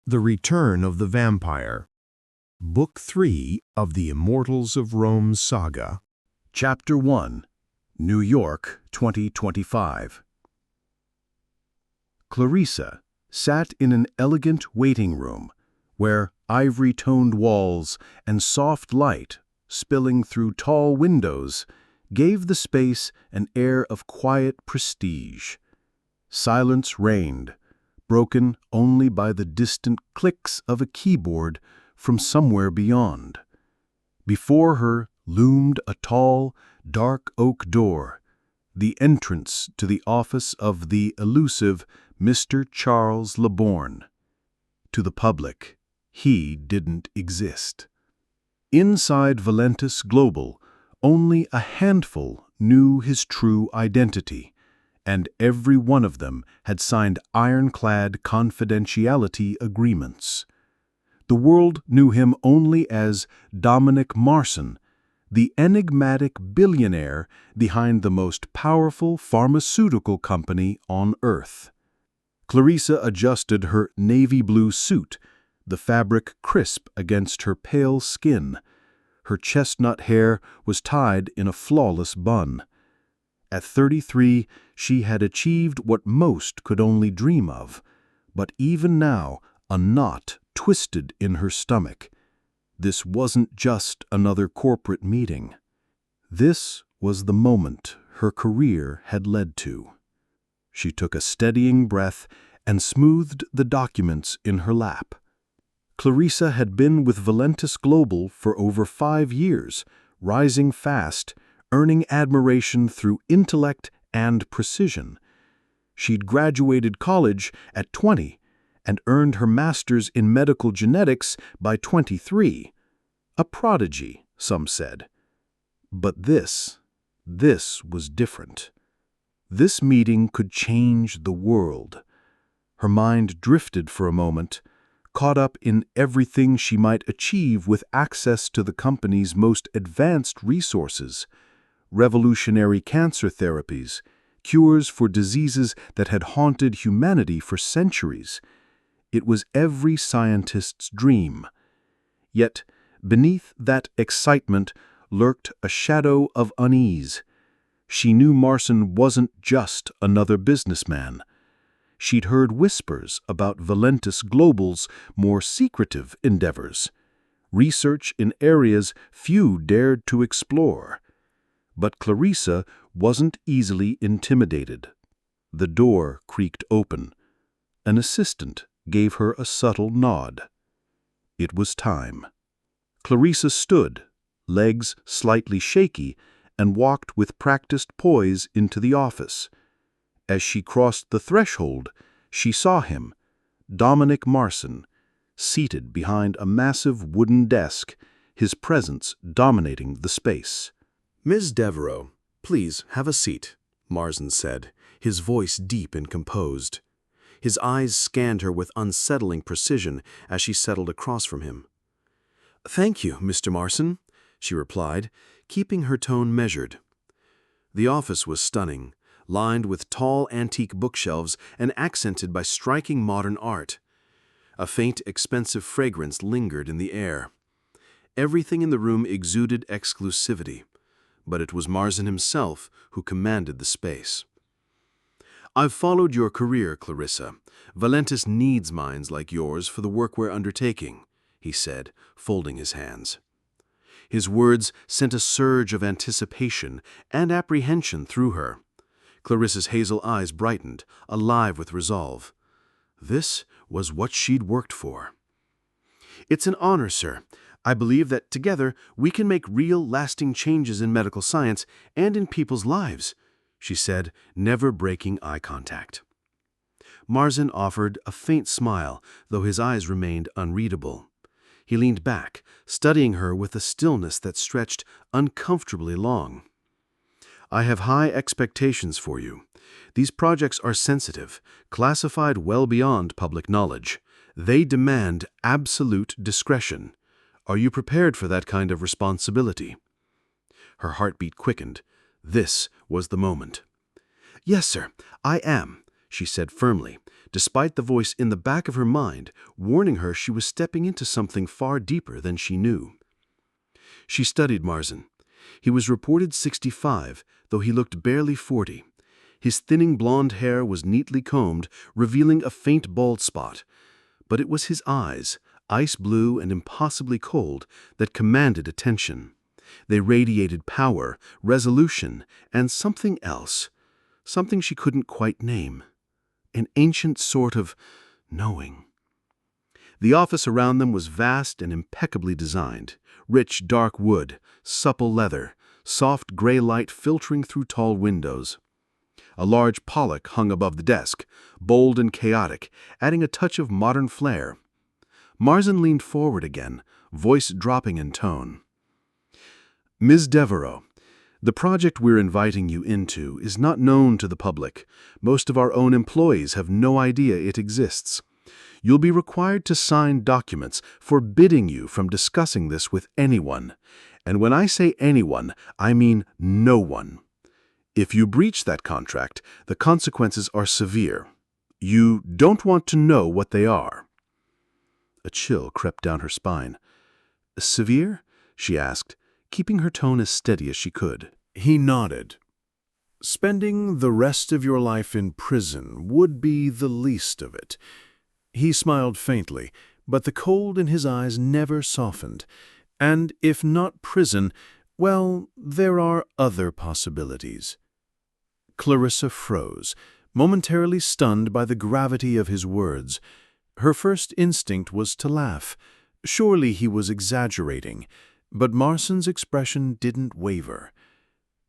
The Return of the Vampire. Book 3 of the Immortals of Rome saga. Chapter 1. New York, 2025. Clarissa sat in an elegant waiting room where ivory-toned walls and soft light spilling through tall windows gave the space an air of quiet prestige. Silence reigned, broken only by the distant clicks of a keyboard from somewhere beyond. Before her loomed a tall, dark oak door, the entrance to the office of the elusive Mr. Charles Labourne. To the public, he didn't exist. Inside Valentis Global, only a handful knew his true identity, and every one of them had signed ironclad confidentiality agreements. The world knew him only as Dominic Marson, the enigmatic billionaire behind the most powerful pharmaceutical company on Earth. Clarissa adjusted her navy blue suit, the fabric crisp against her pale skin. Her chestnut hair was tied in a flawless bun. At 33, she had achieved what most could only dream of, but even now a knot twisted in her stomach. This wasn't just another corporate meeting. This was the moment her career had led to. She took a steadying breath and smoothed the documents in her lap. Clarissa had been with Valentis Global for over 5 years, rising fast, earning admiration through intellect and precision. She'd graduated college at 20 and earned her master's in medical genetics by 23. A prodigy, some said. But this was different. This meeting could change the world. Her mind drifted for a moment, caught up in everything she might achieve with access to the company's most advanced resources: revolutionary cancer therapies, cures for diseases that had haunted humanity for centuries. It was every scientist's dream. Yet, beneath that excitement lurked a shadow of unease. She knew Marson wasn't just another businessman. She'd heard whispers about Valentis Global's more secretive endeavors, research in areas few dared to explore. But Clarissa wasn't easily intimidated. The door creaked open. An assistant gave her a subtle nod. It was time. Clarissa stood, legs slightly shaky, and walked with practiced poise into the office. As she crossed the threshold, she saw him, Dominic Marson, seated behind a massive wooden desk, his presence dominating the space. "Ms. Devereaux, please have a seat," Marson said, his voice deep and composed. His eyes scanned her with unsettling precision as she settled across from him. "Thank you, Mr. Marson," she replied, keeping her tone measured. The office was stunning, lined with tall antique bookshelves and accented by striking modern art. A faint, expensive fragrance lingered in the air. Everything in the room exuded exclusivity, but it was Marson himself who commanded the space. "I've followed your career, Clarissa. Valentis needs minds like yours for the work we're undertaking," he said, folding his hands. His words sent a surge of anticipation and apprehension through her. Clarissa's hazel eyes brightened, alive with resolve. This was what she'd worked for. "It's an honor, sir. I believe that together we can make real, lasting changes in medical science and in people's lives," she said, never breaking eye contact. Marson offered a faint smile, though his eyes remained unreadable. He leaned back, studying her with a stillness that stretched uncomfortably long. "I have high expectations for you. These projects are sensitive, classified well beyond public knowledge. They demand absolute discretion. Are you prepared for that kind of responsibility?" Her heartbeat quickened. This was the moment. "Yes, sir, I am," she said firmly, despite the voice in the back of her mind warning her she was stepping into something far deeper than she knew. She studied Marsden. He was reported 65, though he looked barely 40. His thinning blonde hair was neatly combed, revealing a faint bald spot. But it was his eyes, ice blue and impossibly cold, that commanded attention. They radiated power, resolution, and something else. Something she couldn't quite name. An ancient sort of knowing. The office around them was vast and impeccably designed. Rich, dark wood, supple leather, soft gray light filtering through tall windows. A large Pollock hung above the desk, bold and chaotic, adding a touch of modern flair. Marsden leaned forward again, voice dropping in tone. Ms. Devereaux, the project we're inviting you into is not known to the public. Most of our own employees have no idea it exists. You'll be required to sign documents forbidding you from discussing this with anyone. And when I say anyone, I mean no one. If you breach that contract, the consequences are severe. You don't want to know what they are. A chill crept down her spine. Severe? She asked, keeping her tone as steady as she could. He nodded. Spending the rest of your life in prison would be the least of it. He smiled faintly, but the cold in his eyes never softened. And if not prison, well, there are other possibilities. Clarissa froze, momentarily stunned by the gravity of his words. Her first instinct was to laugh. Surely he was exaggerating, but Marsden's expression didn't waver.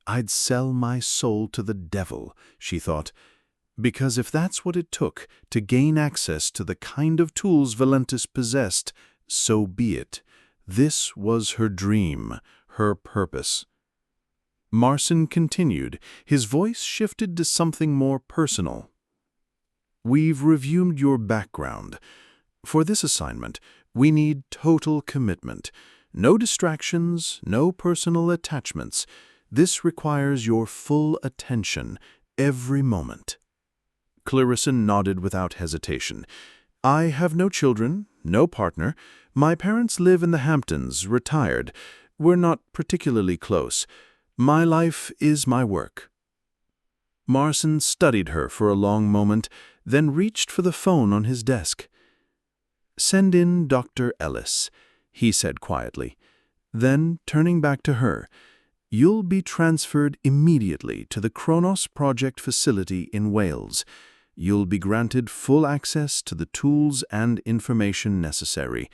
I'd sell my soul to the devil, she thought, because if that's what it took to gain access to the kind of tools Valentis possessed, so be it. This was her dream, her purpose. Marsden continued, his voice shifted to something more personal. We've reviewed your background. For this assignment, we need total commitment. No distractions, no personal attachments. This requires your full attention, every moment. Clarissa nodded without hesitation. I have no children, no partner. My parents live in the Hamptons, retired. We're not particularly close. My life is my work. Marsden studied her for a long moment, then reached for the phone on his desk. Send in Dr. Ellis, he said quietly. Then, turning back to her, you'll be transferred immediately to the Cronos Project facility in Wales. You'll be granted full access to the tools and information necessary.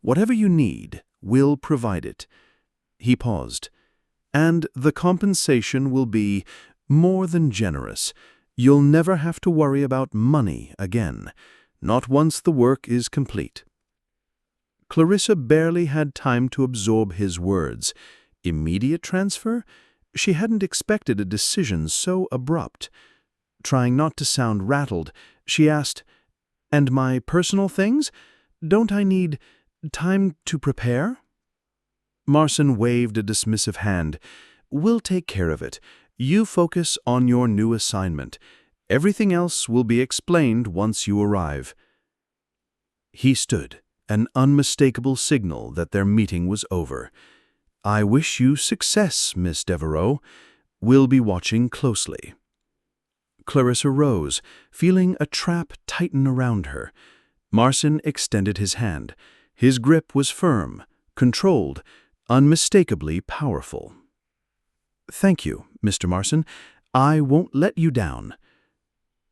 Whatever you need, we'll provide it. He paused. And the compensation will be more than generous. You'll never have to worry about money again, not once the work is complete. Clarissa barely had time to absorb his words. Immediate transfer? She hadn't expected a decision so abrupt. Trying not to sound rattled, she asked, And my personal things? Don't I need time to prepare? Marsden waved a dismissive hand. We'll take care of it. You focus on your new assignment. Everything else will be explained once you arrive. He stood, an unmistakable signal that their meeting was over. I wish you success, Miss Devereaux. We'll be watching closely. Clarissa rose, feeling a trap tighten around her. Marsden extended his hand. His grip was firm, controlled, unmistakably powerful. Thank you, Mr. Marsden. I won't let you down.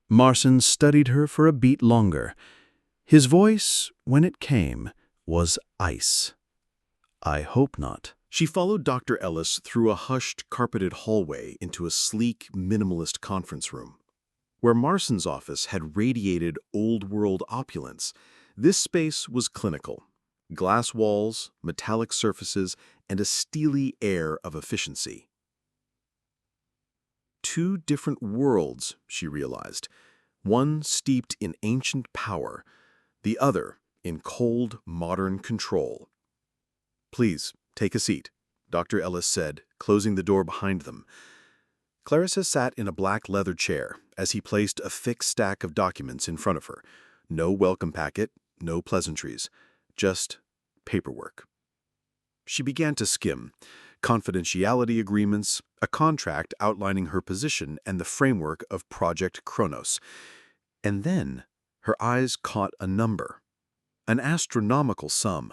Marsden studied her for a beat longer. His voice, when it came, was ice. I hope not. She followed Dr. Ellis through a hushed, carpeted hallway into a sleek, minimalist conference room. Where Marsden's office had radiated old-world opulence, this space was clinical. Glass walls, metallic surfaces, and a steely air of efficiency. Two different worlds, she realized. One steeped in ancient power, the other in cold, modern control. Please, take a seat, Dr. Ellis said, closing the door behind them. Clarissa sat in a black leather chair as he placed a thick stack of documents in front of her. No welcome packet, no pleasantries, just paperwork. She began to skim. Confidentiality agreements, a contract outlining her position and the framework of Project Cronos. And then her eyes caught a number. An astronomical sum.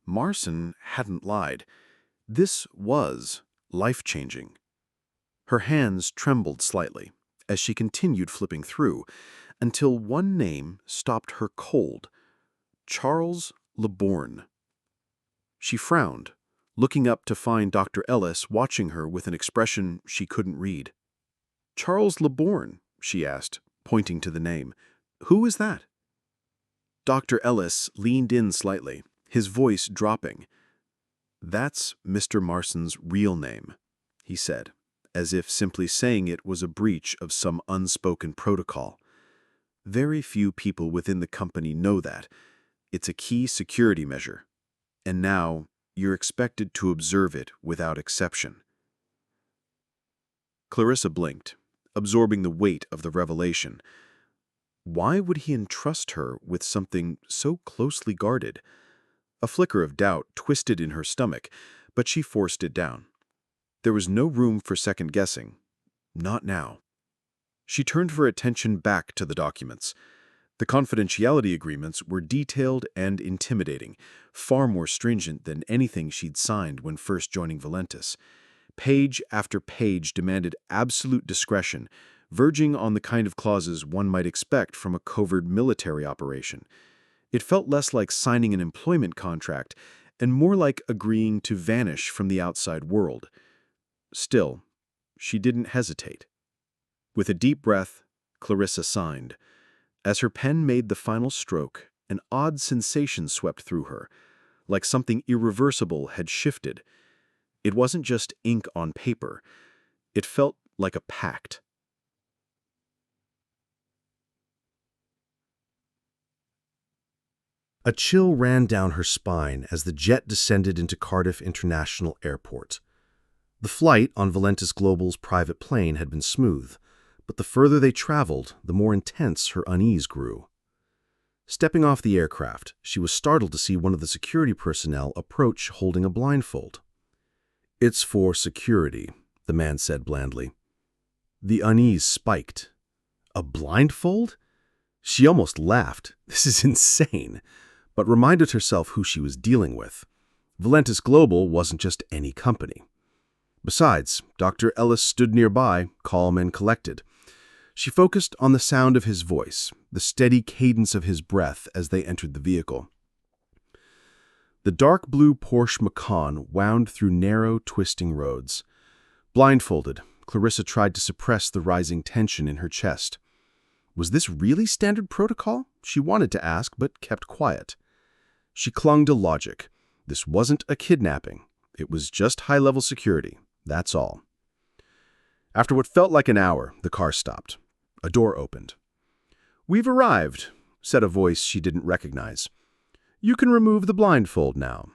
Marson hadn't lied. This was life-changing. Her hands trembled slightly as she continued flipping through until one name stopped her cold. Charles LeBourne. She frowned, looking up to find Dr. Ellis watching her with an expression she couldn't read. "Charles LeBourne," she asked, pointing to the name. "Who is that?" Dr. Ellis leaned in slightly, his voice dropping. "That's Mr. Marson's real name," he said, as if simply saying it was a breach of some unspoken protocol. "Very few people within the company know that. It's a key security measure. And now you're expected to observe it without exception." Clarissa blinked, absorbing the weight of the revelation. Why would he entrust her with something so closely guarded? A flicker of doubt twisted in her stomach, but she forced it down. There was no room for second-guessing. Not now. She turned her attention back to the documents. The confidentiality agreements were detailed and intimidating, far more stringent than anything she'd signed when first joining Valentis. Page after page demanded absolute discretion, verging on the kind of clauses one might expect from a covert military operation. It felt less like signing an employment contract and more like agreeing to vanish from the outside world. Still, she didn't hesitate. With a deep breath, Clarissa signed. As her pen made the final stroke, an odd sensation swept through her, like something irreversible had shifted. It wasn't just ink on paper. It felt like a pact. A chill ran down her spine as the jet descended into Cardiff International Airport. The flight on Valentis Global's private plane had been smooth, but the further they traveled, the more intense her unease grew. Stepping off the aircraft, she was startled to see one of the security personnel approach holding a blindfold. "It's for security," the man said blandly. The unease spiked. A blindfold? She almost laughed. This is insane, but reminded herself who she was dealing with. Valentis Global wasn't just any company. Besides, Dr. Ellis stood nearby, calm and collected. She focused on the sound of his voice, the steady cadence of his breath as they entered the vehicle. The dark blue Porsche Macan wound through narrow, twisting roads. Blindfolded, Clarissa tried to suppress the rising tension in her chest. Was this really standard protocol? She wanted to ask, but kept quiet. She clung to logic. This wasn't a kidnapping. It was just high-level security. That's all. After what felt like an hour, the car stopped. A door opened. "We've arrived," said a voice she didn't recognize. "You can remove the blindfold now."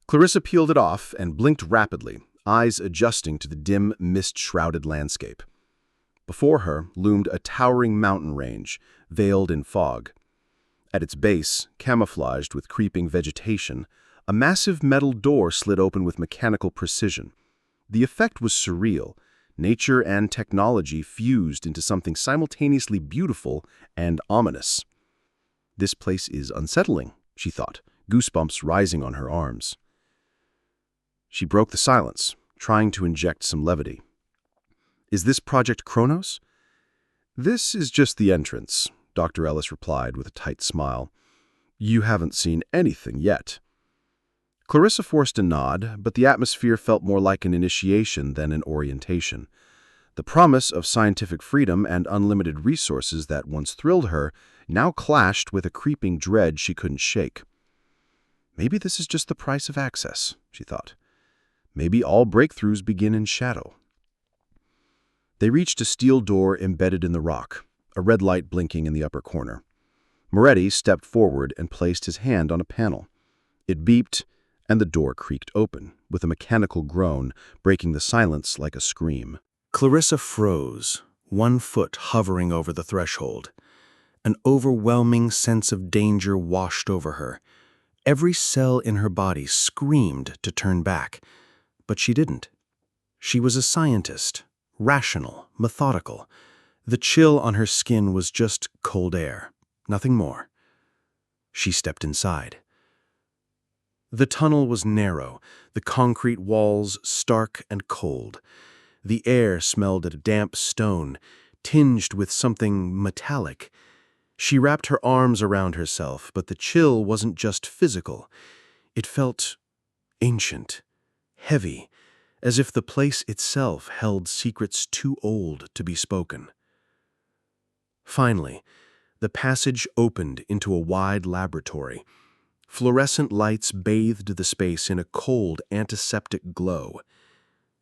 Clarissa peeled it off and blinked rapidly, eyes adjusting to the dim, mist-shrouded landscape. Before her loomed a towering mountain range, veiled in fog. At its base, camouflaged with creeping vegetation, a massive metal door slid open with mechanical precision. The effect was surreal. Nature and technology fused into something simultaneously beautiful and ominous. "This place is unsettling," she thought, goosebumps rising on her arms. She broke the silence, trying to inject some levity. "Is this Project Cronos?" "This is just the entrance," Dr. Ellis replied with a tight smile. "You haven't seen anything yet." Clarissa forced a nod, but the atmosphere felt more like an initiation than an orientation. The promise of scientific freedom and unlimited resources that once thrilled her now clashed with a creeping dread she couldn't shake. Maybe this is just the price of access, she thought. Maybe all breakthroughs begin in shadow. They reached a steel door embedded in the rock, a red light blinking in the upper corner. Moretti stepped forward and placed his hand on a panel. It beeped, and the door creaked open, with a mechanical groan breaking the silence like a scream. Clarissa froze, one foot hovering over the threshold. An overwhelming sense of danger washed over her. Every cell in her body screamed to turn back, but she didn't. She was a scientist, rational, methodical. The chill on her skin was just cold air, nothing more. She stepped inside. The tunnel was narrow, the concrete walls stark and cold. The air smelled of damp stone, tinged with something metallic. She wrapped her arms around herself, but the chill wasn't just physical. It felt ancient, heavy, as if the place itself held secrets too old to be spoken. Finally, the passage opened into a wide laboratory. Fluorescent lights bathed the space in a cold, antiseptic glow.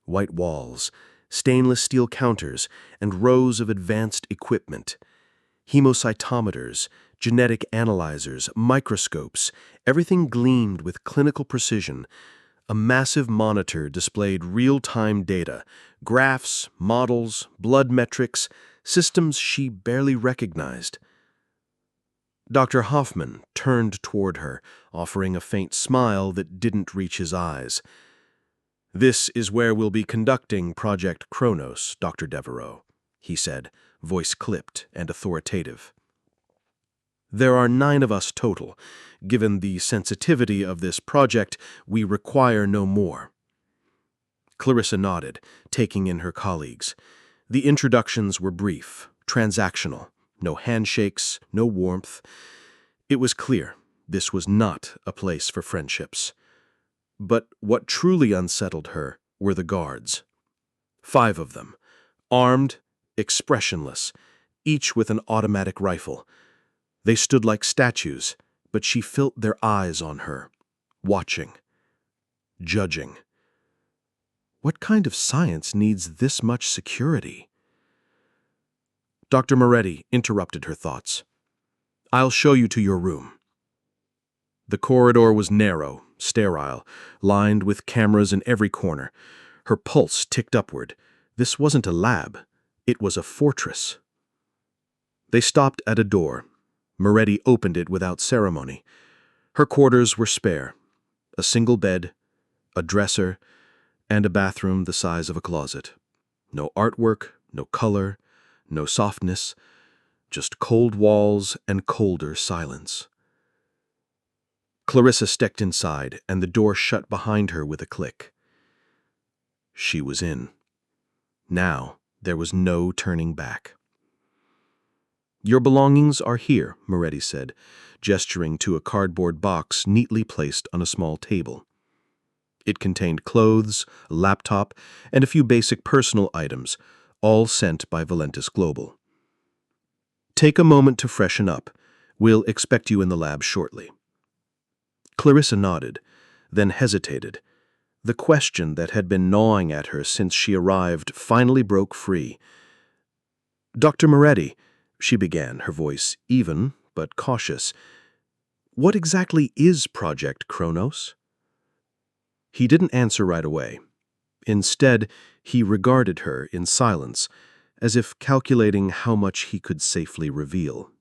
White walls, stainless steel counters, and rows of advanced equipment. Hemocytometers, genetic analyzers, microscopes, everything gleamed with clinical precision. A massive monitor displayed real-time data, graphs, models, blood metrics, systems she barely recognized. Dr. Hoffman turned toward her, offering a faint smile that didn't reach his eyes. "This is where we'll be conducting Project Cronos, Dr. Devereaux," he said, voice clipped and authoritative. "There are 9 of us total. Given the sensitivity of this project, we require no more." Clarissa nodded, taking in her colleagues. The introductions were brief, transactional. No handshakes, no warmth. It was clear this was not a place for friendships. But what truly unsettled her were the guards. 5 of them, armed, expressionless, each with an automatic rifle. They stood like statues, but she felt their eyes on her, watching, judging. What kind of science needs this much security? Dr. Moretti interrupted her thoughts. "I'll show you to your room." The corridor was narrow, sterile, lined with cameras in every corner. Her pulse ticked upward. This wasn't a lab. It was a fortress. They stopped at a door. Moretti opened it without ceremony. Her quarters were spare. A single bed, a dresser, and a bathroom the size of a closet. No artwork, no color, no softness, just cold walls and colder silence. Clarissa stepped inside, and the door shut behind her with a click. She was in. Now there was no turning back. "Your belongings are here," Moretti said, gesturing to a cardboard box neatly placed on a small table. It contained clothes, a laptop, and a few basic personal items, all sent by Valentis Global. "Take a moment to freshen up. We'll expect you in the lab shortly." Clarissa nodded, then hesitated. The question that had been gnawing at her since she arrived finally broke free. "Dr. Moretti," she began, her voice even but cautious, "what exactly is Project Cronos?" He didn't answer right away. Instead, he regarded her in silence, as if calculating how much he could safely reveal.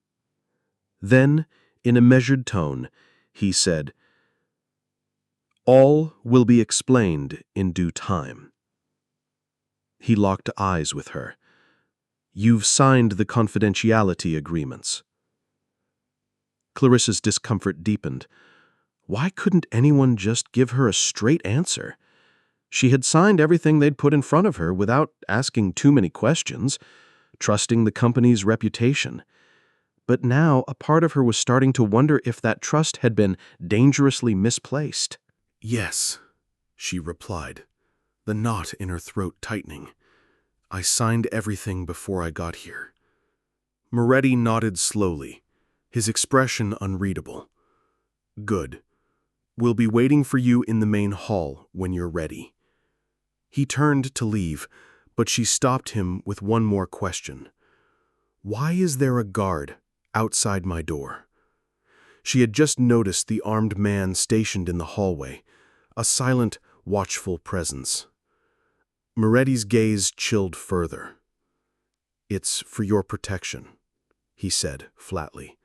Then, in a measured tone, he said, "All will be explained in due time." He locked eyes with her. "You've signed the confidentiality agreements." Clarissa's discomfort deepened. Why couldn't anyone just give her a straight answer? She had signed everything they'd put in front of her without asking too many questions, trusting the company's reputation. But now a part of her was starting to wonder if that trust had been dangerously misplaced. "Yes," she replied, the knot in her throat tightening. "I signed everything before I got here." Moretti nodded slowly, his expression unreadable. "Good. We'll be waiting for you in the main hall when you're ready." He turned to leave, but she stopped him with one more question. "Why is there a guard outside my door?" She had just noticed the armed man stationed in the hallway, a silent, watchful presence. Moretti's gaze chilled further. "It's for your protection," he said flatly,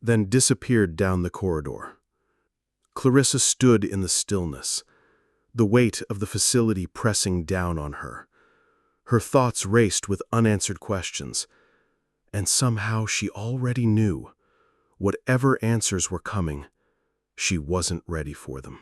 then disappeared down the corridor. Clarissa stood in the stillness, the weight of the facility pressing down on her. Her thoughts raced with unanswered questions, and somehow she already knew, whatever answers were coming, she wasn't ready for them.